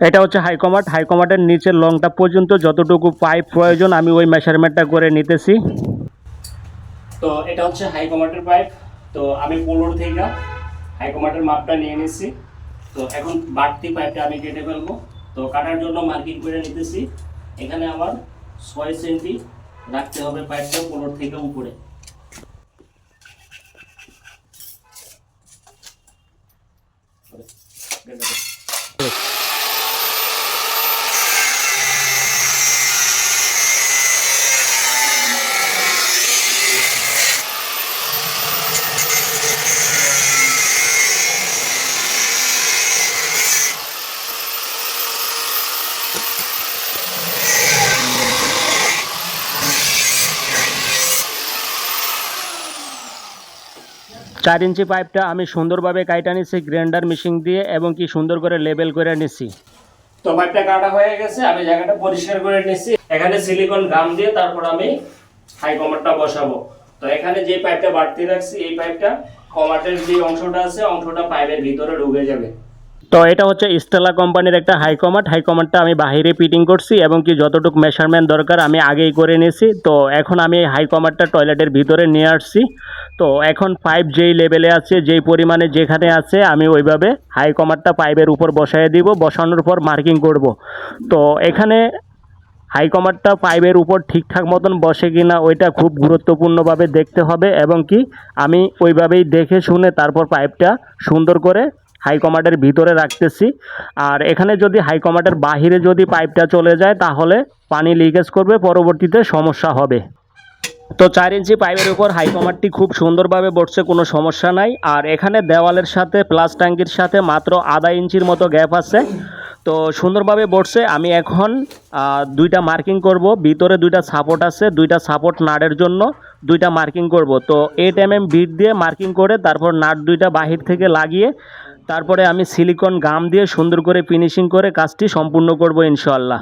এটা হচ্ছে হাইকমার্টের নিচের লংটা পর্যন্ত যতটুকু পাইপ প্রয়োজন আমি ওই মেজারমেন্টটা করে নিতেছি। তো এটা হচ্ছে হাইকমার্টের পাইপ। তো আমি 15 থেকে হাইকমার্টের মাপটা নিয়ে নিচ্ছি। তো এখন বাড়তি পাইপটা আমি কেটে ফেলবো। তো কাটার জন্য মার্কিং করে নিতেছি। এখানে আমার 6 সেন্টি রাখতে হবে পাইপটা 15 থেকে উপরে। চার ইঞ্চি পাইপটা আমি সুন্দরভাবে কাইটা নিচ্ছি গ্রাইন্ডার মেশিন দিয়ে এবং কি সুন্দর করে লেবেল করে নিচ্ছি। তো পাইপটা কাটা হয়ে গেছে, আমি জায়গাটা পরিষ্কার করে নিচ্ছি। এখানে সিলিকন গাম দিয়ে তারপর আমি হাই কমারটা বসাবো। তো এখানে যে পাইপটা বাড়তি রাখছি এই পাইপটা কমার্টের যে অংশটা আছে অংশটা পাইপের ভিতরে ঢুকে যাবে। তো এটা হচ্ছে স্টেলা কোম্পানির একটা হাইকমার্টটা আমি বাহিরে ফিটিং করছি এবং কি যতটুকু মেজারমেন্ট দরকার আমি আগেই করে নিয়েছি। তো এখন আমি হাইকমার্টটা টয়লেটের ভিতরে নিয়ে আসছি। তো এখন পাইপ যেই লেভেলে আছে যেই পরিমাণে যেখানে আছে আমি ওইভাবে হাইকমার্টটা পাইপের উপর বসায় দিব, বসানোর পর মার্কিং করব। তো এখানে হাইকমার্টটা পাইপের উপর ঠিকঠাক মতন বসে কিনা ওইটা খুব গুরুত্বপূর্ণভাবে দেখতে হবে এবং কি আমি ওইভাবেই দেখে শুনে তারপর পাইপটা সুন্দর করে হাইকমার্টের ভিতরে রাখতেছি। আর এখানে যদি হাইকমার্টের বাহিরে যদি পাইপটা চলে যায় তাহলে পানি লিকেজ করবে, পরবর্তীতে সমস্যা হবে। তো 4 ইঞ্চি পাইপের উপর হাইকমার্টটি খুব সুন্দরভাবে বসছে, কোনো সমস্যা নাই। আর এখানে দেওয়ালের সাথে প্লাস ট্যাঙ্কির সাথে মাত্র আধা ইঞ্চির মতো গ্যাপ আছে। তো সুন্দরভাবে বসছে। আমি এখন দুইটা মার্কিং করব। ভিতরে দুইটা সাপোর্ট আছে, দুইটা সাপোর্ট নাটের জন্য দুইটা মার্কিং করব। তো 8 mm বিট দিয়ে মার্কিং করে তারপর নাট দুইটা বাহির থেকে লাগিয়ে তারপরে আমি সিলিকন গাম দিয়ে সুন্দর করে ফিনিশিং করে কাজটি সম্পূর্ণ করব ইনশাআল্লাহ।